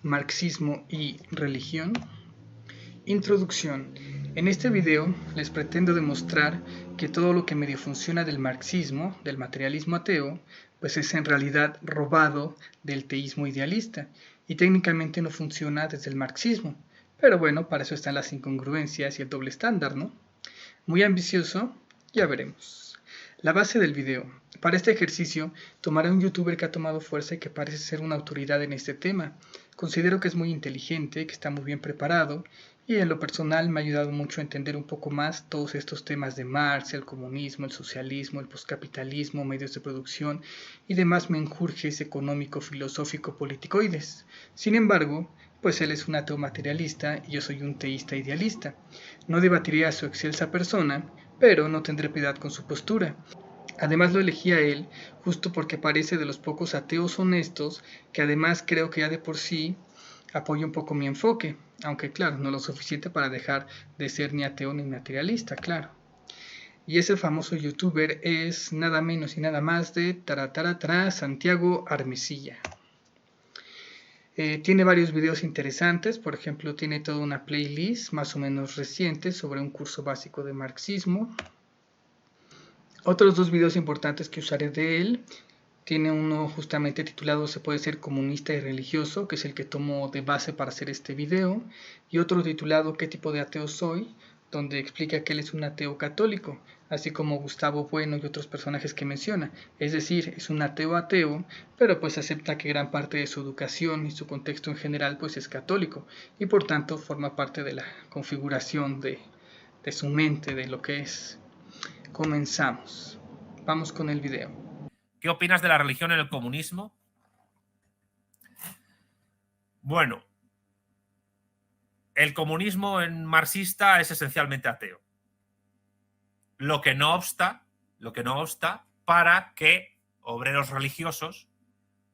marxismo y religión. Introducción. En este video les pretendo demostrar que todo lo que medio funciona del marxismo, del materialismo ateo, pues es en realidad robado del teísmo idealista y técnicamente no funciona desde el marxismo. Pero bueno, para eso están las incongruencias y el doble estándar, ¿no? Muy ambicioso, ya veremos. La base del video. Para este ejercicio, tomaré un youtuber que ha tomado fuerza y que parece ser una autoridad en este tema. Considero que es muy inteligente, que está muy bien preparado, y en lo personal me ha ayudado mucho a entender un poco más todos estos temas de Marx, el comunismo, el socialismo, el poscapitalismo, medios de producción y demás menjurjes económico-filosófico-politicoides. Sin embargo, pues él es un ateo materialista y yo soy un teísta idealista. No debatiré a su excelsa persona, pero no tendré piedad con su postura. Además lo elegí a él justo porque parece de los pocos ateos honestos que además creo que ya de por sí apoya un poco mi enfoque, aunque claro, no lo suficiente para dejar de ser ni ateo ni materialista, claro. Y ese famoso youtuber es nada menos y nada más de Santiago Armesilla. Tiene varios videos interesantes, por ejemplo tiene toda una playlist más o menos reciente sobre un curso básico de marxismo. Otros dos videos importantes que usaré de él, tiene uno justamente titulado Se puede ser comunista y religioso, que es el que tomo de base para hacer este video, y otro titulado ¿Qué tipo de ateo soy?, donde explica que él es un ateo católico, así como Gustavo Bueno y otros personajes que menciona. Es decir, es un ateo, pero pues acepta que gran parte de su educación y su contexto en general pues es católico, y por tanto forma parte de la configuración de su mente, de lo que es. Comenzamos. Vamos con el video. ¿Qué opinas de la religión en el comunismo? Bueno, el comunismo en marxista es esencialmente ateo. Lo que no obsta para que obreros religiosos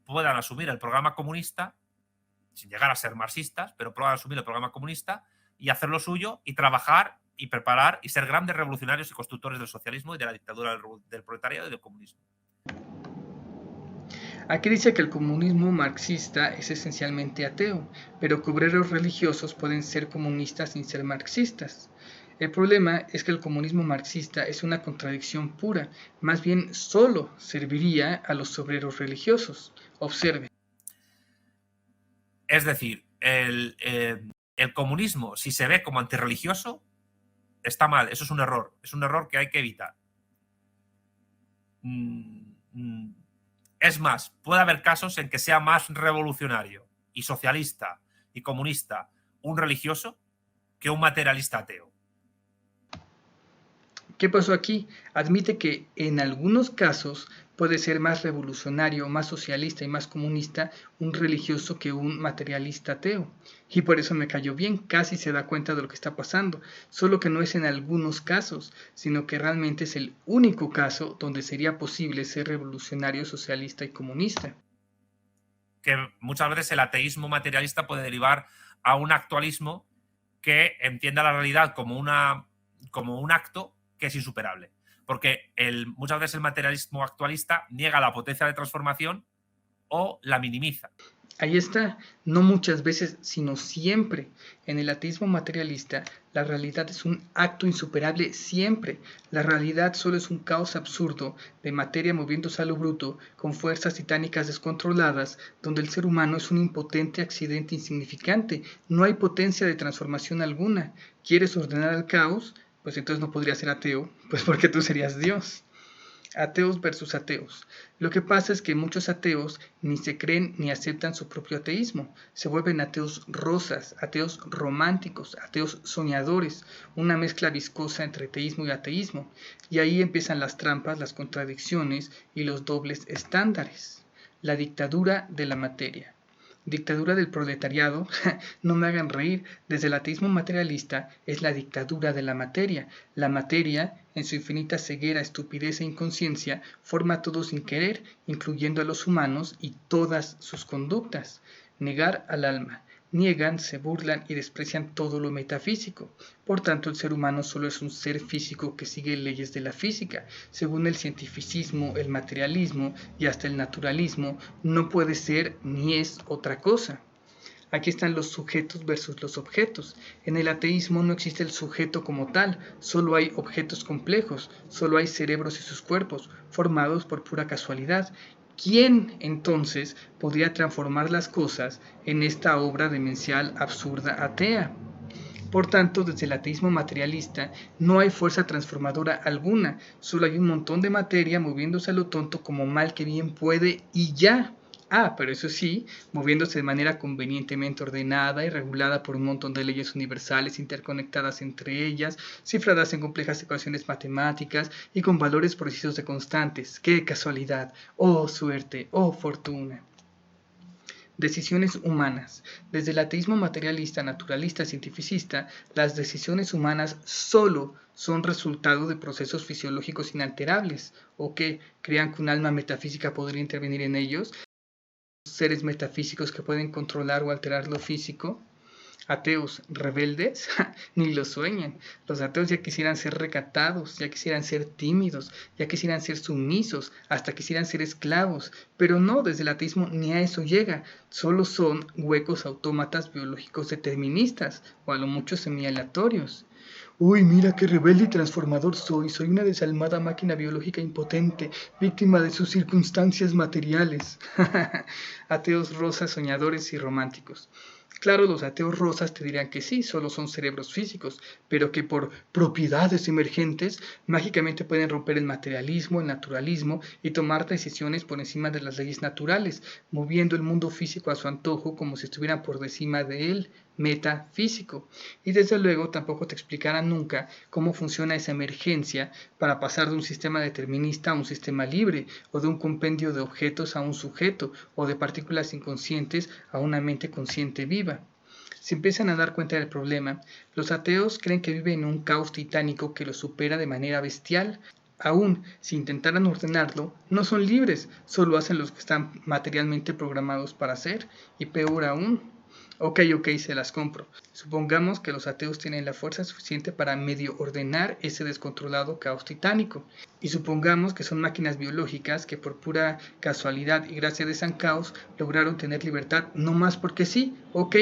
puedan asumir el programa comunista, sin llegar a ser marxistas, pero puedan asumir el programa comunista y hacer lo suyo y trabajar y preparar y ser grandes revolucionarios y constructores del socialismo y de la dictadura del proletariado y del comunismo. Aquí dice que el comunismo marxista es esencialmente ateo, pero que obreros religiosos pueden ser comunistas sin ser marxistas. El problema es que el comunismo marxista es una contradicción pura, más bien solo serviría a los obreros religiosos. Observe. Es decir, el comunismo, si se ve como antirreligioso, está mal, eso es un error que hay que evitar. Es más, puede haber casos en que sea más revolucionario y socialista y comunista un religioso que un materialista ateo. ¿Qué pasó aquí? Admite que en algunos casos puede ser más revolucionario, más socialista y más comunista un religioso que un materialista ateo. Y por eso me cayó bien, casi se da cuenta de lo que está pasando. Solo que no es en algunos casos, sino que realmente es el único caso donde sería posible ser revolucionario, socialista y comunista. Que muchas veces el ateísmo materialista puede derivar a un actualismo que entienda la realidad como un acto que es insuperable. Porque muchas veces el materialismo actualista niega la potencia de transformación o la minimiza. Ahí está, no muchas veces, sino siempre. En el ateísmo materialista, la realidad es un acto insuperable siempre. La realidad solo es un caos absurdo de materia moviéndose a lo bruto, con fuerzas titánicas descontroladas, donde el ser humano es un impotente accidente insignificante. No hay potencia de transformación alguna. ¿Quieres ordenar el caos? Pues entonces no podrías ser ateo, pues porque tú serías Dios. Ateos versus ateos. Lo que pasa es que muchos ateos ni se creen ni aceptan su propio ateísmo. Se vuelven ateos rosas, ateos románticos, ateos soñadores, una mezcla viscosa entre teísmo y ateísmo. Y ahí empiezan las trampas, las contradicciones y los dobles estándares. La dictadura de la materia. Dictadura del proletariado, no me hagan reír, desde el ateísmo materialista es la dictadura de la materia. La materia, en su infinita ceguera, estupidez e inconsciencia, forma todo sin querer, incluyendo a los humanos y todas sus conductas. Negar al alma. Niegan, se burlan y desprecian todo lo metafísico. Por tanto, el ser humano solo es un ser físico que sigue leyes de la física. Según el cientificismo, el materialismo y hasta el naturalismo, no puede ser ni es otra cosa. Aquí están los sujetos versus los objetos. En el ateísmo no existe el sujeto como tal, solo hay objetos complejos, solo hay cerebros y sus cuerpos, formados por pura casualidad. ¿Quién entonces podría transformar las cosas en esta obra demencial, absurda, atea? Por tanto, desde el ateísmo materialista no hay fuerza transformadora alguna, solo hay un montón de materia moviéndose a lo tonto como mal que bien puede y ya. Pero eso sí, moviéndose de manera convenientemente ordenada y regulada por un montón de leyes universales interconectadas entre ellas, cifradas en complejas ecuaciones matemáticas y con valores precisos de constantes. ¡Qué casualidad! ¡Oh suerte! ¡Oh fortuna! Decisiones humanas. Desde el ateísmo materialista, naturalista, cientificista, las decisiones humanas solo son resultado de procesos fisiológicos inalterables, o que crean que un alma metafísica podría intervenir en ellos, seres metafísicos que pueden controlar o alterar lo físico. Ateos rebeldes, ni lo sueñan. Los ateos ya quisieran ser recatados, ya quisieran ser tímidos, ya quisieran ser sumisos, hasta quisieran ser esclavos. Pero no, desde el ateísmo ni a eso llega. Solo son huecos autómatas biológicos deterministas, o a lo mucho semi-aleatorios. Uy, mira qué rebelde y transformador soy. Soy una desalmada máquina biológica impotente, víctima de sus circunstancias materiales. Ateos rosas, soñadores y románticos. Claro, los ateos rosas te dirán que sí, solo son cerebros físicos, pero que por propiedades emergentes mágicamente pueden romper el materialismo, el naturalismo y tomar decisiones por encima de las leyes naturales, moviendo el mundo físico a su antojo como si estuvieran por encima de él, metafísico. Y desde luego tampoco te explicarán nunca cómo funciona esa emergencia para pasar de un sistema determinista a un sistema libre, o de un compendio de objetos a un sujeto, o de partículas inconscientes a una mente consciente viva. Si empiezan a dar cuenta del problema, los ateos creen que viven en un caos titánico que los supera de manera bestial. Aún si intentaran ordenarlo, no son libres, solo hacen lo que están materialmente programados para hacer, y peor aún. Ok, se las compro. Supongamos que los ateos tienen la fuerza suficiente para medio ordenar ese descontrolado caos titánico. Y supongamos que son máquinas biológicas que por pura casualidad y gracia de San Caos lograron tener libertad no más porque sí. Ok,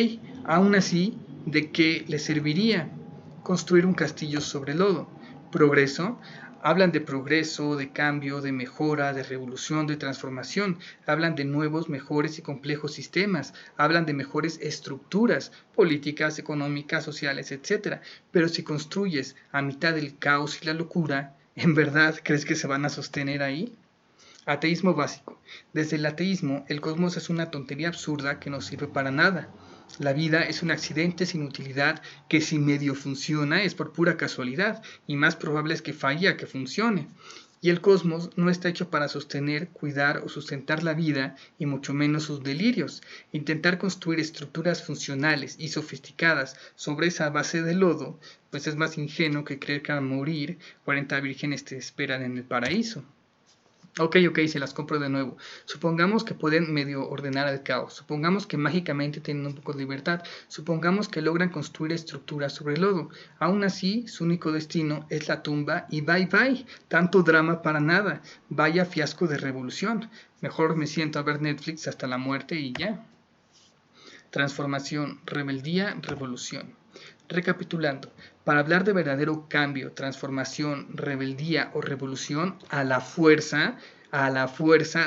aún así, ¿de qué les serviría construir un castillo sobre lodo? ¿Progreso? Hablan de progreso, de cambio, de mejora, de revolución, de transformación. Hablan de nuevos, mejores y complejos sistemas. Hablan de mejores estructuras políticas, económicas, sociales, etc. Pero si construyes a mitad del caos y la locura, ¿en verdad crees que se van a sostener ahí? Ateísmo básico. Desde el ateísmo, el cosmos es una tontería absurda que no sirve para nada. La vida es un accidente sin utilidad que si medio funciona es por pura casualidad y más probable es que falle a que funcione. Y el cosmos no está hecho para sostener, cuidar o sustentar la vida y mucho menos sus delirios. Intentar construir estructuras funcionales y sofisticadas sobre esa base de lodo, pues es más ingenuo que creer que al morir 40 vírgenes te esperan en el paraíso. Ok, se las compro de nuevo. Supongamos que pueden medio ordenar el caos. Supongamos que mágicamente tienen un poco de libertad. Supongamos que logran construir estructuras sobre el lodo. Aún así, su único destino es la tumba y bye bye. Tanto drama para nada. Vaya fiasco de revolución. Mejor me siento a ver Netflix hasta la muerte y ya. Transformación, rebeldía, revolución. Recapitulando, para hablar de verdadero cambio, transformación, rebeldía o revolución, a la fuerza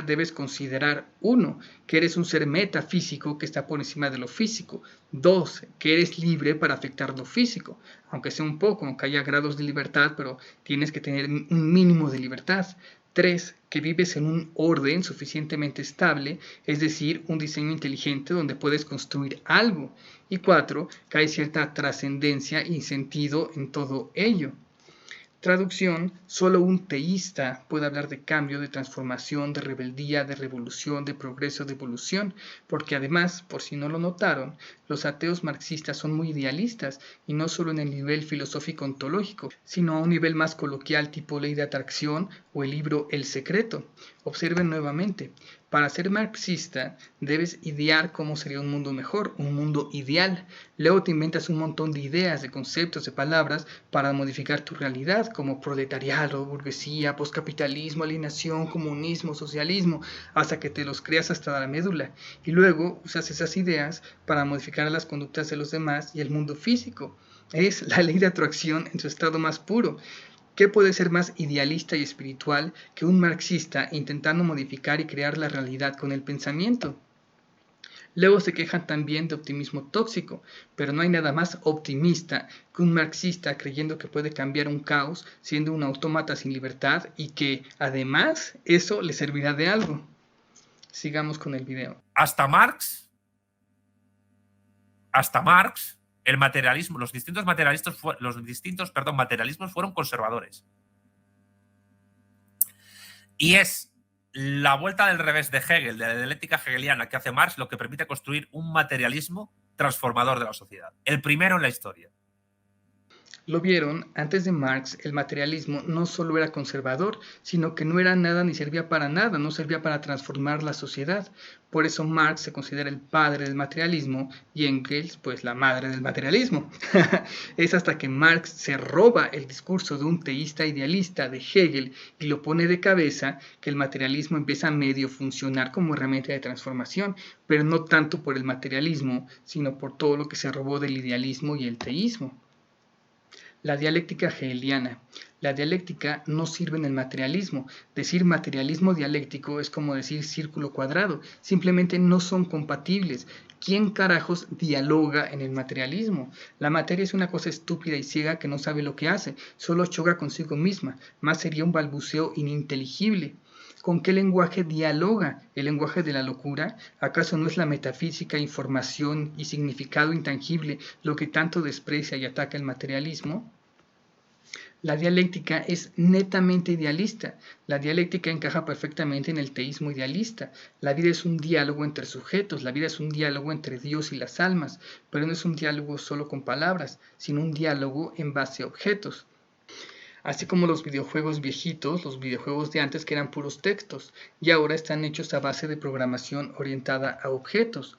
debes considerar 1, que eres un ser metafísico que está por encima de lo físico. 2, que eres libre para afectar lo físico, aunque sea un poco, aunque haya grados de libertad, pero tienes que tener un mínimo de libertad. 3, que vives en un orden suficientemente estable, es decir, un diseño inteligente donde puedes construir algo. Y 4, que hay cierta trascendencia y sentido en todo ello. Traducción, solo un teísta puede hablar de cambio, de transformación, de rebeldía, de revolución, de progreso, de evolución, porque además, por si no lo notaron, los ateos marxistas son muy idealistas, y no solo en el nivel filosófico ontológico, sino a un nivel más coloquial tipo ley de atracción o el libro El Secreto. Observen nuevamente, Para ser marxista, debes idear cómo sería un mundo mejor, un mundo ideal. Luego te inventas un montón de ideas, de conceptos, de palabras para modificar tu realidad, como proletariado, burguesía, poscapitalismo, alienación, comunismo, socialismo, hasta que te los creas hasta la médula. Y luego usas esas ideas para modificar las conductas de los demás y el mundo físico. Es la ley de atracción en su estado más puro. ¿Qué puede ser más idealista y espiritual que un marxista intentando modificar y crear la realidad con el pensamiento? Luego se quejan también de optimismo tóxico, pero no hay nada más optimista que un marxista creyendo que puede cambiar un caos siendo un autómata sin libertad y que, además, eso le servirá de algo. Sigamos con el video. Hasta Marx, el materialismo, los distintos materialismos fueron conservadores. Y es la vuelta del revés de Hegel, de la dialéctica hegeliana que hace Marx, lo que permite construir un materialismo transformador de la sociedad. El primero en la historia. Lo vieron, antes de Marx, el materialismo no solo era conservador, sino que no era nada ni servía para nada, no servía para transformar la sociedad. Por eso Marx se considera el padre del materialismo y Engels, pues la madre del materialismo. Es hasta que Marx se roba el discurso de un teísta idealista de Hegel y lo pone de cabeza que el materialismo empieza a medio funcionar como herramienta de transformación, pero no tanto por el materialismo, sino por todo lo que se robó del idealismo y el teísmo. La dialéctica hegeliana. La dialéctica no sirve en el materialismo. Decir materialismo dialéctico es como decir círculo cuadrado. Simplemente no son compatibles. ¿Quién carajos dialoga en el materialismo? La materia es una cosa estúpida y ciega que no sabe lo que hace. Solo choca consigo misma. Más sería un balbuceo ininteligible. ¿Con qué lenguaje dialoga? ¿El lenguaje de la locura? ¿Acaso no es la metafísica, información y significado intangible lo que tanto desprecia y ataca el materialismo? La dialéctica es netamente idealista. La dialéctica encaja perfectamente en el teísmo idealista. La vida es un diálogo entre sujetos, la vida es un diálogo entre Dios y las almas, pero no es un diálogo solo con palabras, sino un diálogo en base a objetos. Así como los videojuegos viejitos, los videojuegos de antes que eran puros textos, y ahora están hechos a base de programación orientada a objetos.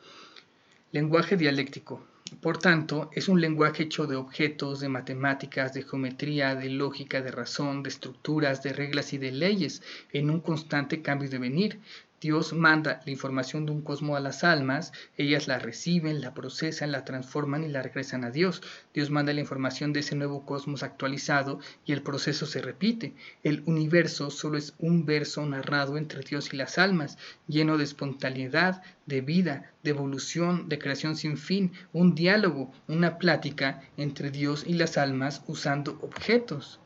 Lenguaje dialéctico. Por tanto, es un lenguaje hecho de objetos, de matemáticas, de geometría, de lógica, de razón, de estructuras, de reglas y de leyes, en un constante cambio de venir. Dios manda la información de un cosmos a las almas, ellas la reciben, la procesan, la transforman y la regresan a Dios. Dios manda la información de ese nuevo cosmos actualizado y el proceso se repite. El universo solo es un verso narrado entre Dios y las almas, lleno de espontaneidad, de vida, de evolución, de creación sin fin, un diálogo, una plática entre Dios y las almas usando objetos.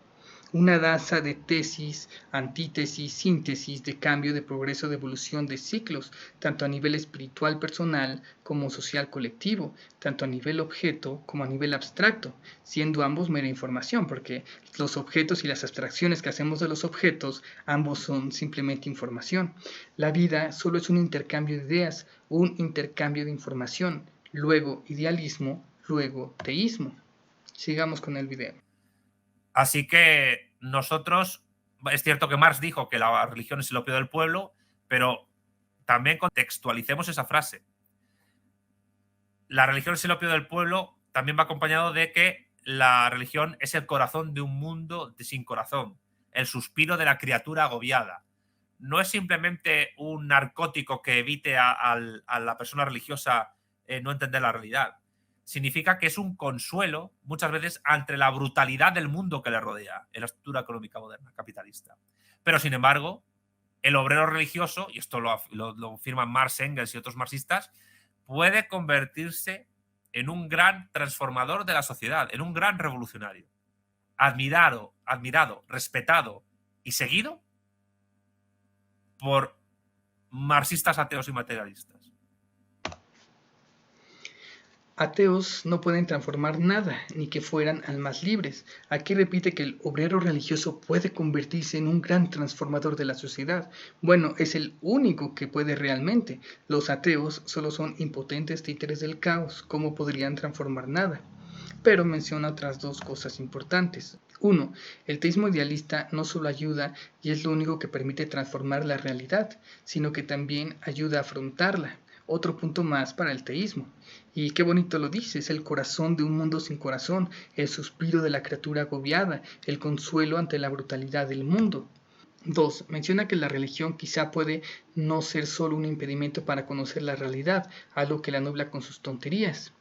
Una danza de tesis, antítesis, síntesis, de cambio, de progreso, de evolución, de ciclos, tanto a nivel espiritual personal como social colectivo, tanto a nivel objeto como a nivel abstracto, siendo ambos mera información, porque los objetos y las abstracciones que hacemos de los objetos, ambos son simplemente información. La vida solo es un intercambio de ideas, un intercambio de información, luego idealismo, luego teísmo. Sigamos con el video. Así que nosotros, es cierto que Marx dijo que la religión es el opio del pueblo, pero también contextualicemos esa frase. La religión es el opio del pueblo también va acompañado de que la religión es el corazón de un mundo sin corazón, el suspiro de la criatura agobiada. No es simplemente un narcótico que evite a la persona religiosa no entender la realidad. Significa que es un consuelo muchas veces ante la brutalidad del mundo que le rodea en la estructura económica moderna, capitalista. Pero, sin embargo, el obrero religioso, y esto lo firman Marx, Engels y otros marxistas, puede convertirse en un gran transformador de la sociedad, en un gran revolucionario. Admirado, respetado y seguido por marxistas, ateos y materialistas. Ateos no pueden transformar nada, ni que fueran almas libres. Aquí repite que el obrero religioso puede convertirse en un gran transformador de la sociedad. Bueno, es el único que puede realmente. Los ateos solo son impotentes títeres del caos. ¿Cómo podrían transformar nada? pero menciona otras dos cosas importantes. Uno, el teísmo idealista no solo ayuda y es lo único que permite transformar la realidad, sino que también ayuda a afrontarla. Otro punto más para el teísmo. Y qué bonito lo dice, es el corazón de un mundo sin corazón, el suspiro de la criatura agobiada, el consuelo ante la brutalidad del mundo. 2. Menciona que la religión quizá puede no ser solo un impedimento para conocer la realidad, algo que la nubla con sus tonterías.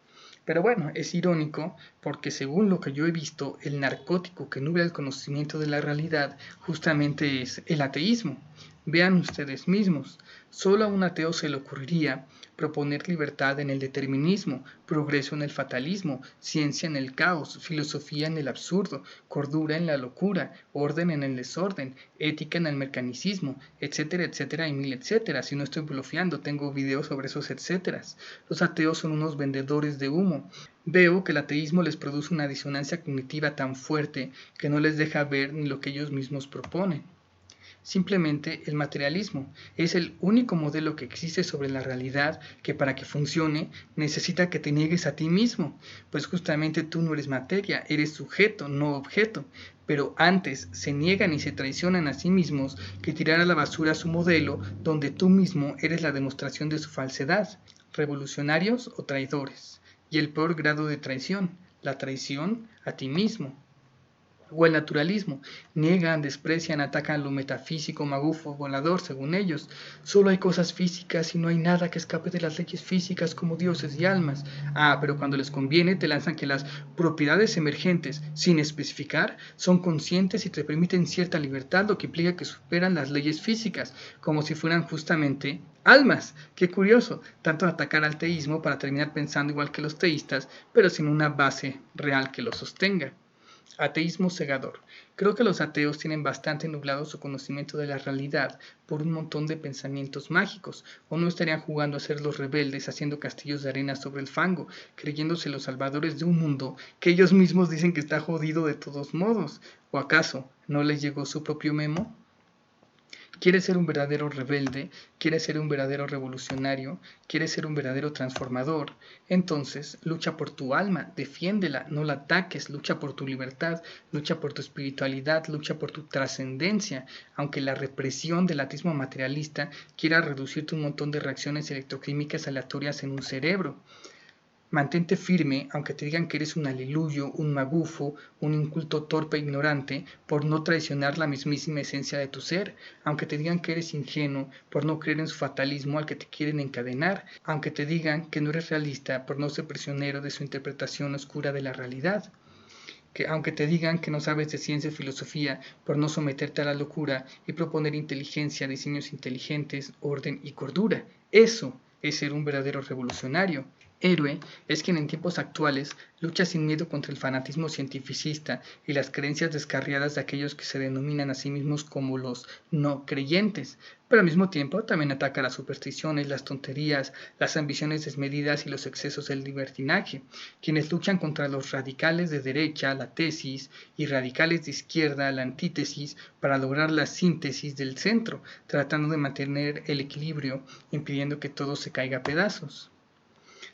Pero bueno, es irónico porque según lo que yo he visto, el narcótico que nubla el conocimiento de la realidad justamente es el ateísmo. Vean ustedes mismos, solo a un ateo se le ocurriría proponer libertad en el determinismo, progreso en el fatalismo, ciencia en el caos, filosofía en el absurdo, cordura en la locura, orden en el desorden, ética en el mecanicismo, etcétera, etcétera y mil etcétera. Si no estoy bloqueando, tengo videos sobre esos etcéteras. Los ateos son unos vendedores de humo. Veo que el ateísmo les produce una disonancia cognitiva tan fuerte que no les deja ver ni lo que ellos mismos proponen. Simplemente el materialismo es el único modelo que existe sobre la realidad que para que funcione necesita que te niegues a ti mismo, pues justamente tú no eres materia, eres sujeto, no objeto, pero antes se niegan y se traicionan a sí mismos que tirar a la basura su modelo donde tú mismo eres la demostración de su falsedad, revolucionarios o traidores, y el peor grado de traición, la traición a ti mismo. O el naturalismo. Niegan, desprecian, atacan lo metafísico, magufo, volador, según ellos. Solo hay cosas físicas y no hay nada que escape de las leyes físicas como dioses y almas. Ah, pero cuando les conviene te lanzan que las propiedades emergentes, sin especificar, son conscientes y te permiten cierta libertad, lo que implica que superan las leyes físicas, como si fueran justamente almas. Qué curioso, tanto atacar al teísmo para terminar pensando igual que los teístas, pero sin una base real que lo sostenga. Ateísmo cegador. Creo que los ateos tienen bastante nublado su conocimiento de la realidad por un montón de pensamientos mágicos, o no estarían jugando a ser los rebeldes haciendo castillos de arena sobre el fango, creyéndose los salvadores de un mundo que ellos mismos dicen que está jodido de todos modos. ¿O acaso no les llegó su propio memo? ¿Quieres ser un verdadero rebelde? ¿Quieres ser un verdadero revolucionario? ¿Quieres ser un verdadero transformador? Entonces, lucha por tu alma, defiéndela, no la ataques, lucha por tu libertad, lucha por tu espiritualidad, lucha por tu trascendencia, aunque la represión del ateísmo materialista quiera reducirte un montón de reacciones electroquímicas aleatorias en un cerebro. Mantente firme, aunque te digan que eres un aleluyo, un magufo, un inculto torpe e ignorante, por no traicionar la mismísima esencia de tu ser, aunque te digan que eres ingenuo, por no creer en su fatalismo al que te quieren encadenar, aunque te digan que no eres realista, por no ser prisionero de su interpretación oscura de la realidad. Que aunque te digan que no sabes de ciencia y filosofía, por no someterte a la locura y proponer inteligencia, diseños inteligentes, orden y cordura. Eso es ser un verdadero revolucionario. Héroe es quien en tiempos actuales lucha sin miedo contra el fanatismo cientificista y las creencias descarriadas de aquellos que se denominan a sí mismos como los no creyentes, pero al mismo tiempo también ataca las supersticiones, las tonterías, las ambiciones desmedidas y los excesos del libertinaje, quienes luchan contra los radicales de derecha, la tesis, y radicales de izquierda, la antítesis, para lograr la síntesis del centro, tratando de mantener el equilibrio, impidiendo que todo se caiga a pedazos.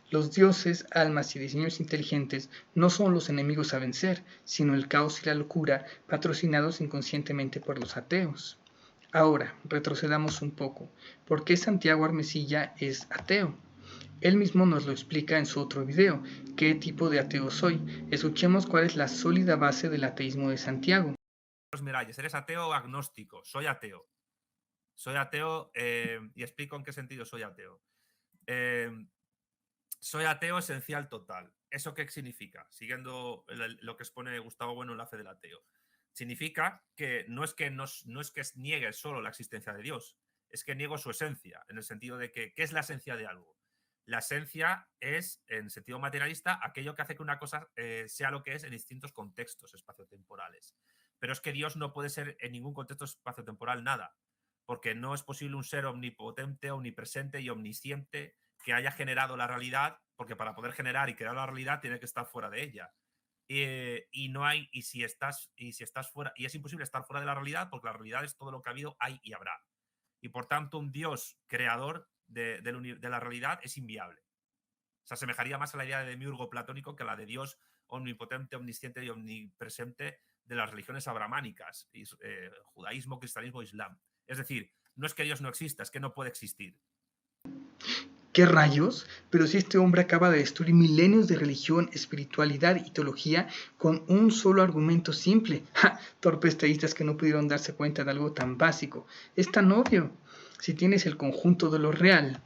Los dioses, almas y diseños inteligentes no son los enemigos a vencer, sino el caos y la locura patrocinados inconscientemente por los ateos. Ahora, retrocedamos un poco. ¿Por qué Santiago Armesilla es ateo? Él mismo nos lo explica en su otro video, ¿qué tipo de ateo soy? Escuchemos cuál es la sólida base del ateísmo de Santiago. Pues Miralles, ¿eres ateo o agnóstico? Soy ateo. Soy ateo y explico en qué sentido soy ateo. Soy ateo esencial total. ¿Eso qué significa? Siguiendo lo que expone Gustavo Bueno en la fe del ateo. Significa que no es que niegue solo la existencia de Dios, es que niego su esencia, en el sentido de que, ¿qué es la esencia de algo? La esencia es, en sentido materialista, aquello que hace que una cosa sea lo que es en distintos contextos espaciotemporales. Pero es que Dios no puede ser en ningún contexto espaciotemporal nada, porque no es posible un ser omnipotente, omnipresente y omnisciente que haya generado la realidad, porque para poder generar y crear la realidad tiene que estar fuera de ella. Y no hay, y si estás fuera, y es imposible estar fuera de la realidad, porque la realidad es todo lo que ha habido, hay y habrá. Y por tanto, un Dios creador de la realidad es inviable. Se asemejaría más a la idea de demiurgo platónico que a la de Dios omnipotente, omnisciente y omnipresente de las religiones abrahámicas, judaísmo, cristianismo, islam. Es decir, no es que Dios no exista, es que no puede existir. ¿Qué rayos? Pero si este hombre acaba de destruir milenios de religión, espiritualidad y teología con un solo argumento simple. ¡Ja! Torpes teístas que no pudieron darse cuenta de algo tan básico. Es tan obvio. Si tienes el conjunto de lo real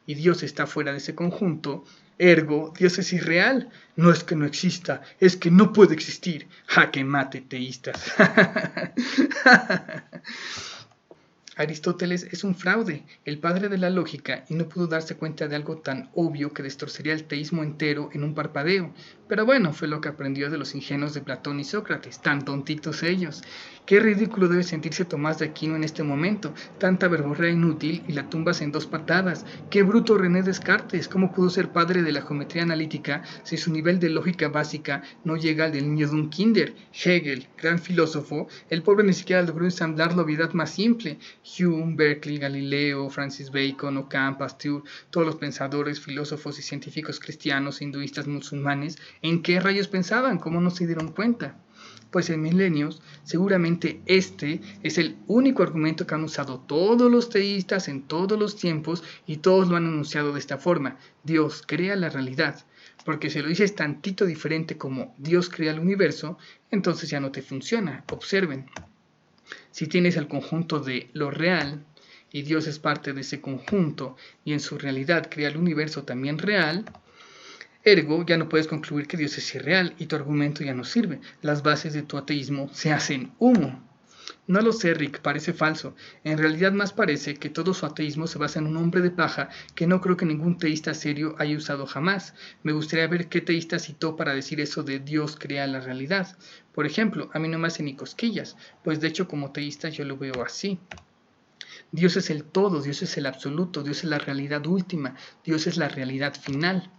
y Dios está fuera de ese conjunto, ergo, Dios es irreal. No es que no exista, es que no puede existir. ¡Jaque mate, teístas! Aristóteles es un fraude, el padre de la lógica, y no pudo darse cuenta de algo tan obvio que destorcería el teísmo entero en un parpadeo. Pero bueno, fue lo que aprendió de los ingenuos de Platón y Sócrates, tan tontitos ellos. Qué ridículo debe sentirse Tomás de Aquino en este momento, tanta verborrea inútil y la tumbas en 2 patadas. Qué bruto René Descartes, cómo pudo ser padre de la geometría analítica si su nivel de lógica básica no llega al del niño de un kinder. Hegel, gran filósofo, el pobre ni siquiera logró ensamblar la obviedad más simple. Hume, Berkeley, Galileo, Francis Bacon, Ockham, Pasteur, todos los pensadores, filósofos y científicos cristianos, hinduistas, musulmanes, ¿en qué rayos pensaban? ¿Cómo no se dieron cuenta? Pues en milenios, seguramente este es el único argumento que han usado todos los teístas en todos los tiempos y todos lo han enunciado de esta forma. Dios crea la realidad. Porque si lo dices tantito diferente como Dios crea el universo, entonces ya no te funciona. Observen. Si tienes el conjunto de lo real y Dios es parte de ese conjunto y en su realidad crea el universo también real, ergo ya no puedes concluir que Dios es irreal y tu argumento ya no sirve. Las bases de tu ateísmo se hacen humo. No lo sé, Rick, parece falso. En realidad más parece que todo su ateísmo se basa en un hombre de paja que no creo que ningún teísta serio haya usado jamás. Me gustaría ver qué teísta citó para decir eso de Dios crea la realidad. Por ejemplo, a mí no me hace ni cosquillas, pues de hecho como teísta yo lo veo así. Dios es el todo, Dios es el absoluto, Dios es la realidad última, Dios es la realidad final.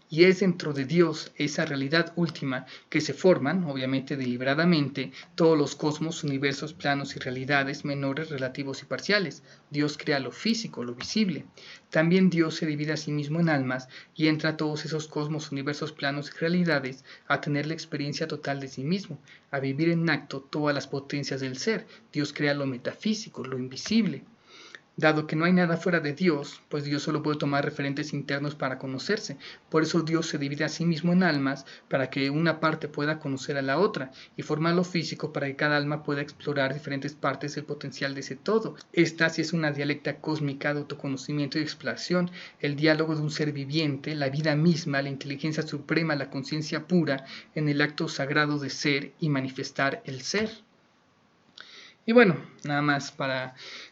Y es dentro de Dios, esa realidad última, que se forman, obviamente deliberadamente, todos los cosmos, universos, planos y realidades menores, relativos y parciales. Dios crea lo físico, lo visible. También Dios se divide a sí mismo en almas y entra a todos esos cosmos, universos, planos y realidades a tener la experiencia total de sí mismo, a vivir en acto todas las potencias del ser. Dios crea lo metafísico, lo invisible. Dado que no hay nada fuera de Dios, pues Dios solo puede tomar referentes internos para conocerse. Por eso Dios se divide a sí mismo en almas para que una parte pueda conocer a la otra y forma lo físico para que cada alma pueda explorar diferentes partes del potencial de ese todo. Esta sí es una dialéctica cósmica de autoconocimiento y exploración, el diálogo de un ser viviente, la vida misma, la inteligencia suprema, la conciencia pura, en el acto sagrado de ser y manifestar el ser. Y bueno, nada más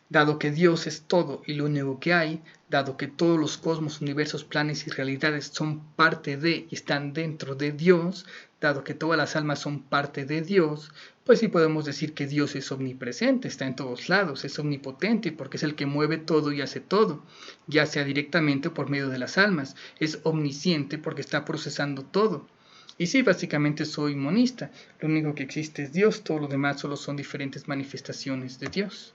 dado que Dios es todo y lo único que hay, dado que todos los cosmos, universos, planes y realidades son parte de y están dentro de Dios, dado que todas las almas son parte de Dios, pues sí podemos decir que Dios es omnipresente, está en todos lados, es omnipotente porque es el que mueve todo y hace todo, ya sea directamente o por medio de las almas, es omnisciente porque está procesando todo. Y sí, básicamente soy monista. Lo único que existe es Dios, todo lo demás solo son diferentes manifestaciones de Dios.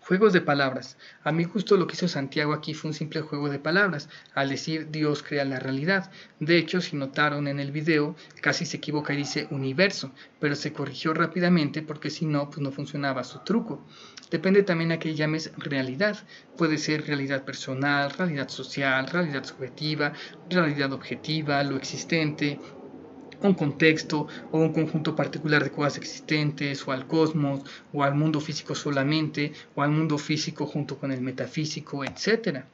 Juegos de palabras. A mi gusto lo que hizo Santiago aquí fue un simple juego de palabras, al decir Dios crea la realidad. De hecho, si notaron en el video, casi se equivoca y dice universo, pero se corrigió rápidamente porque si no, pues no funcionaba su truco. Depende también a qué llames realidad. Puede ser realidad personal, realidad social, realidad subjetiva, realidad objetiva, lo existente, un contexto o un conjunto particular de cosas existentes, o al cosmos, o al mundo físico solamente, o al mundo físico junto con el metafísico, etc.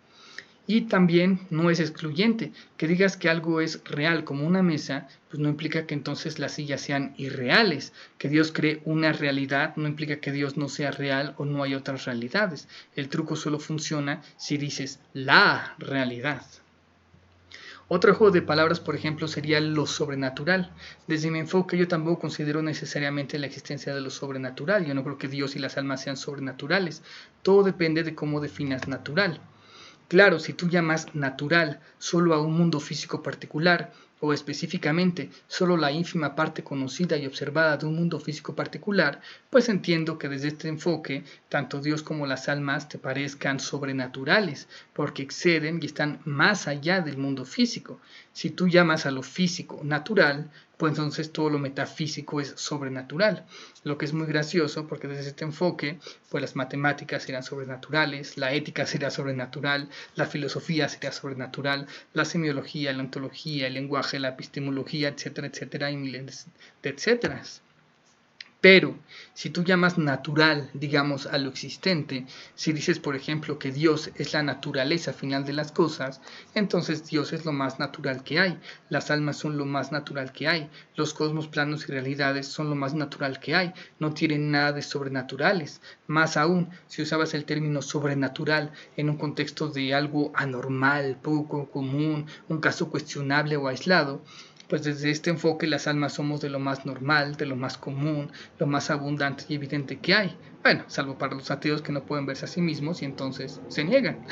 Y también no es excluyente. Que digas que algo es real como una mesa, pues no implica que entonces las sillas sean irreales. Que Dios cree una realidad no implica que Dios no sea real o no hay otras realidades. El truco solo funciona si dices la realidad. Otro juego de palabras, por ejemplo, sería lo sobrenatural. Desde mi enfoque yo tampoco considero necesariamente la existencia de lo sobrenatural. Yo no creo que Dios y las almas sean sobrenaturales. Todo depende de cómo definas natural. Claro, si tú llamas natural solo a un mundo físico particular, o específicamente solo la ínfima parte conocida y observada de un mundo físico particular, pues entiendo que desde este enfoque, tanto Dios como las almas te parezcan sobrenaturales, porque exceden y están más allá del mundo físico. Si tú llamas a lo físico natural, pues entonces todo lo metafísico es sobrenatural, lo que es muy gracioso porque desde este enfoque, pues las matemáticas serán sobrenaturales, la ética será sobrenatural, la filosofía será sobrenatural, la semiología, la ontología, el lenguaje, la epistemología, etcétera, etcétera, y miles de etcéteras. Pero si tú llamas natural, digamos, a lo existente, si dices, por ejemplo, que Dios es la naturaleza final de las cosas, entonces Dios es lo más natural que hay, las almas son lo más natural que hay, los cosmos, planos y realidades son lo más natural que hay, no tienen nada de sobrenaturales. Más aún, si usabas el término sobrenatural en un contexto de algo anormal, poco común, un caso cuestionable o aislado, pues desde este enfoque las almas somos de lo más normal, de lo más común, lo más abundante y evidente que hay. Bueno, salvo para los ateos que no pueden verse a sí mismos y entonces se niegan.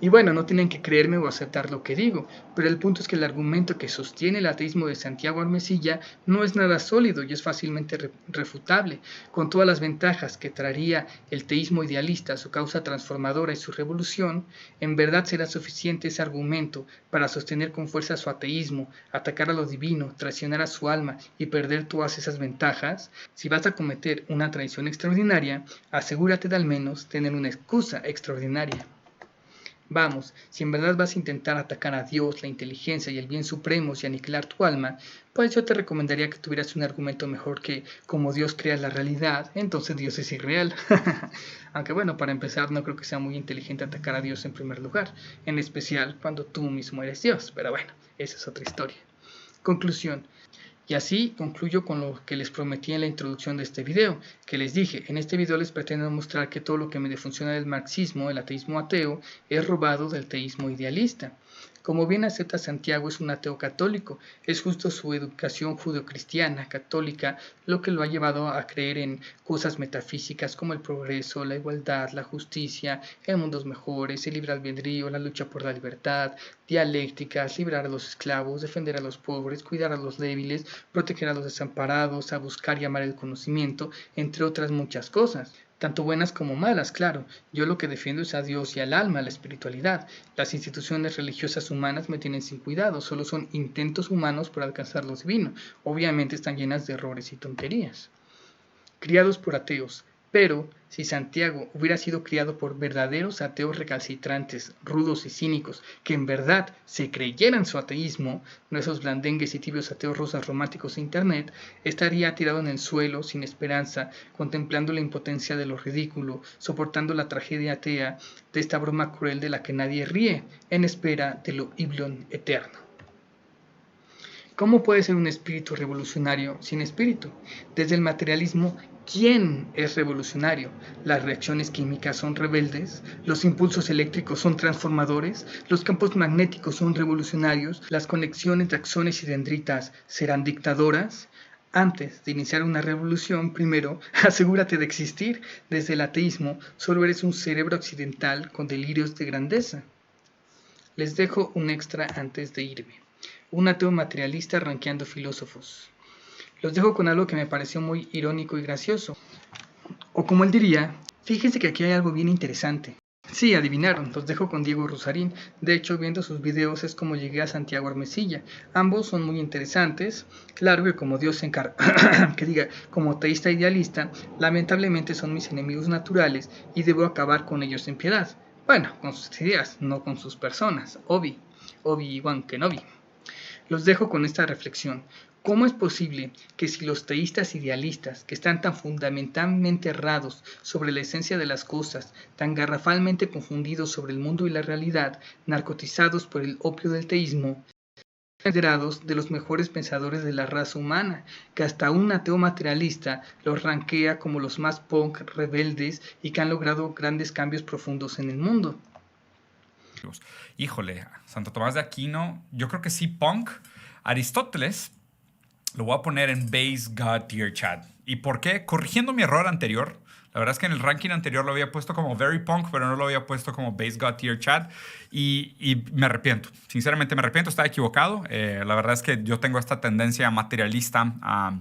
Y bueno, no tienen que creerme o aceptar lo que digo, pero el punto es que el argumento que sostiene el ateísmo de Santiago Armesilla no es nada sólido y es fácilmente refutable, con todas las ventajas que traería el teísmo idealista, su causa transformadora y su revolución. En verdad será suficiente ese argumento para sostener con fuerza su ateísmo, atacar a lo divino, traicionar a su alma y perder todas esas ventajas. Si vas a cometer una traición extraordinaria, asegúrate de al menos tener una excusa extraordinaria. Vamos, si en verdad vas a intentar atacar a Dios, la inteligencia y el bien supremos y aniquilar tu alma, pues yo te recomendaría que tuvieras un argumento mejor que como Dios crea la realidad, entonces Dios es irreal. Aunque bueno, para empezar no creo que sea muy inteligente atacar a Dios en primer lugar, en especial cuando tú mismo eres Dios, pero bueno, esa es otra historia. Conclusión. Y así concluyo con lo que les prometí en la introducción de este video, que les dije, en este video les pretendo mostrar que todo lo que me defunciona del marxismo, el ateísmo ateo, es robado del teísmo idealista. Como bien acepta Santiago, es un ateo católico, es justo su educación judeocristiana católica lo que lo ha llevado a creer en cosas metafísicas como el progreso, la igualdad, la justicia, el mundos mejores, el libre albedrío, la lucha por la libertad, dialécticas, liberar a los esclavos, defender a los pobres, cuidar a los débiles, proteger a los desamparados, a buscar y amar el conocimiento, entre otras muchas cosas. Tanto buenas como malas, claro. Yo lo que defiendo es a Dios y al alma, a la espiritualidad. Las instituciones religiosas humanas me tienen sin cuidado, solo son intentos humanos por alcanzar lo divino. Obviamente están llenas de errores y tonterías. Criados por ateos. Pero si Santiago hubiera sido criado por verdaderos ateos recalcitrantes, rudos y cínicos, que en verdad se creyeran su ateísmo, no esos blandengues y tibios ateos rosas románticos de internet, estaría tirado en el suelo, sin esperanza, contemplando la impotencia de lo ridículo, soportando la tragedia atea de esta broma cruel de la que nadie ríe, en espera de lo iblon eterno. ¿Cómo puede ser un espíritu revolucionario sin espíritu? Desde el materialismo, ¿quién es revolucionario? Las reacciones químicas son rebeldes, los impulsos eléctricos son transformadores, los campos magnéticos son revolucionarios, las conexiones de axones y dendritas serán dictadoras. Antes de iniciar una revolución, primero, asegúrate de existir. Desde el ateísmo, solo eres un cerebro occidental con delirios de grandeza. Les dejo un extra antes de irme. Un ateo materialista rankeando filósofos. Los dejo con algo que me pareció muy irónico y gracioso. O como él diría, fíjense que aquí hay algo bien interesante. Sí, adivinaron, los dejo con Diego Rusarín. De hecho, viendo sus videos es como llegué a Santiago Armesilla. Ambos son muy interesantes. Claro que como Dios se encarga, como teísta idealista, lamentablemente son mis enemigos naturales y debo acabar con ellos en piedad. Bueno, con sus ideas, no con sus personas. Obi-Wan Kenobi. Los dejo con esta reflexión. ¿Cómo es posible que si los teístas idealistas, que están tan fundamentalmente errados sobre la esencia de las cosas, tan garrafalmente confundidos sobre el mundo y la realidad, narcotizados por el opio del teísmo, considerados de los mejores pensadores de la raza humana, que hasta un ateo materialista los rankea como los más punk, rebeldes y que han logrado grandes cambios profundos en el mundo? Híjole, Santo Tomás de Aquino, yo creo que sí, punk. Aristóteles, lo voy a poner en Base God Tier Chat. ¿Y por qué? Corrigiendo mi error anterior, la La verdad es que en el ranking anterior lo había puesto como Very Punk, pero no lo había puesto como Base God Tier Chat. Y me arrepiento. Sinceramente me arrepiento, estaba equivocado. La verdad es que yo tengo esta tendencia materialista a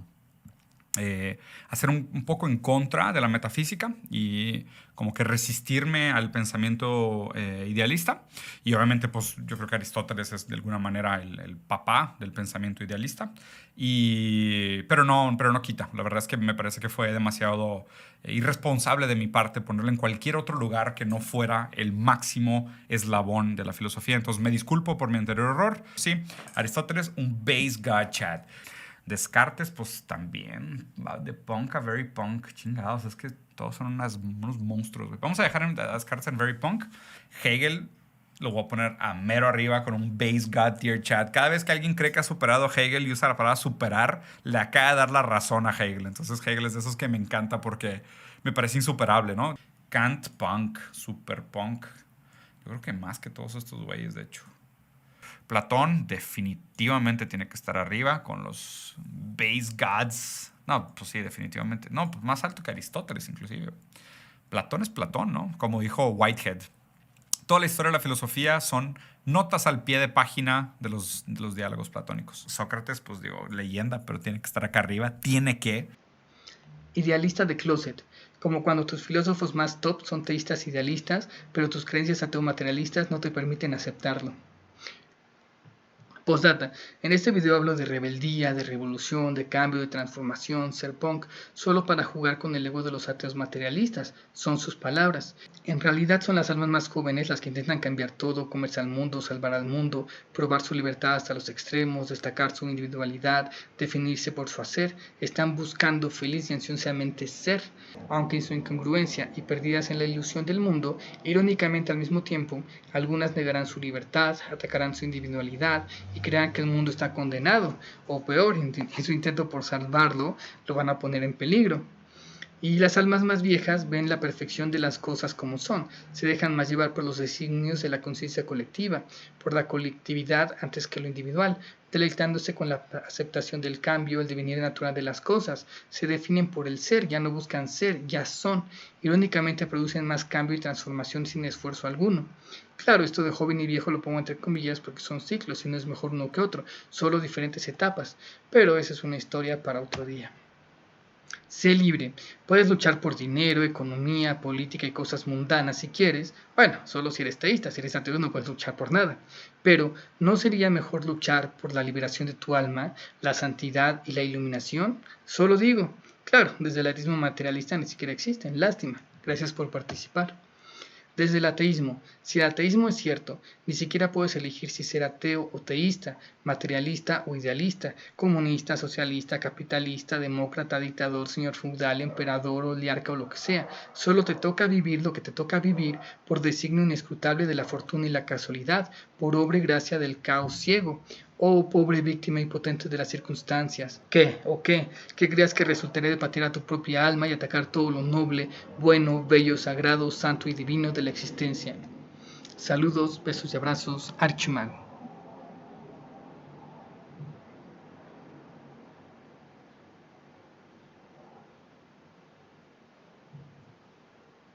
ser un poco en contra de la metafísica y como que resistirme al pensamiento idealista. Y obviamente, pues yo creo que Aristóteles es de alguna manera el papá del pensamiento idealista. Pero no quita. La verdad es que me parece que fue demasiado irresponsable de mi parte ponerlo en cualquier otro lugar que no fuera el máximo eslabón de la filosofía. Entonces me disculpo por mi anterior error. Sí, Aristóteles, un base god chat. Descartes, pues también va de punk a very punk. Chingados, es que todos son unos monstruos, güey. Vamos a dejar a Descartes en very punk. Hegel lo voy a poner a mero arriba con un base god tier chat. Cada vez que alguien cree que ha superado a Hegel y usa la palabra superar, le acaba de dar la razón a Hegel. Entonces Hegel es de esos que me encanta porque me parece insuperable, ¿no? Kant, punk, super punk. Yo creo que más que todos estos güeyes, de hecho. Platón definitivamente tiene que estar arriba con los base gods. No, pues sí, definitivamente. No, pues más alto que Aristóteles inclusive. Platón es Platón, ¿no? Como dijo Whitehead. Toda la historia de la filosofía son notas al pie de página de los diálogos platónicos. Sócrates, pues digo, leyenda, pero tiene que estar acá arriba. Tiene que. Idealista de closet. Como cuando tus filósofos más top son teístas idealistas, pero tus creencias ateo-materialistas no te permiten aceptarlo. Postdata. En este video hablo de rebeldía, de revolución, de cambio, de transformación, ser punk, solo para jugar con el ego de los ateos materialistas. Son sus palabras. En realidad son las almas más jóvenes las que intentan cambiar todo, comerse al mundo, salvar al mundo, probar su libertad hasta los extremos, destacar su individualidad, definirse por su hacer. Están buscando feliz y ansiosamente ser, aunque en su incongruencia y perdidas en la ilusión del mundo, irónicamente al mismo tiempo, algunas negarán su libertad, atacarán su individualidad y crean que el mundo está condenado, o peor, en su intento por salvarlo, lo van a poner en peligro. Y las almas más viejas ven la perfección de las cosas como son, se dejan más llevar por los designios de la conciencia colectiva, por la colectividad antes que lo individual, deleitándose con la aceptación del cambio, el devenir natural de las cosas, se definen por el ser, ya no buscan ser, ya son, irónicamente producen más cambio y transformación sin esfuerzo alguno. Claro, esto de joven y viejo lo pongo entre comillas porque son ciclos y no es mejor uno que otro, solo diferentes etapas, pero esa es una historia para otro día. Sé libre. Puedes luchar por dinero, economía, política y cosas mundanas si quieres. Bueno, solo si eres teísta, si eres ateo no puedes luchar por nada. Pero, ¿no sería mejor luchar por la liberación de tu alma, la santidad y la iluminación? Solo digo. Claro, desde el ateísmo materialista ni siquiera existen. Lástima. Gracias por participar. Desde el ateísmo. Si el ateísmo es cierto, ni siquiera puedes elegir si ser ateo o teísta, materialista o idealista, comunista, socialista, capitalista, demócrata, dictador, señor feudal, emperador, oligarca o lo que sea. Solo te toca vivir lo que te toca vivir por designio inescrutable de la fortuna y la casualidad, por obra y gracia del caos ciego. Oh, pobre víctima impotente de las circunstancias. ¿Qué? ¿O qué? ¿Qué creas que resultaría de patear a tu propia alma y atacar todo lo noble, bueno, bello, sagrado, santo y divino de la existencia? Saludos, besos y abrazos, Archimago.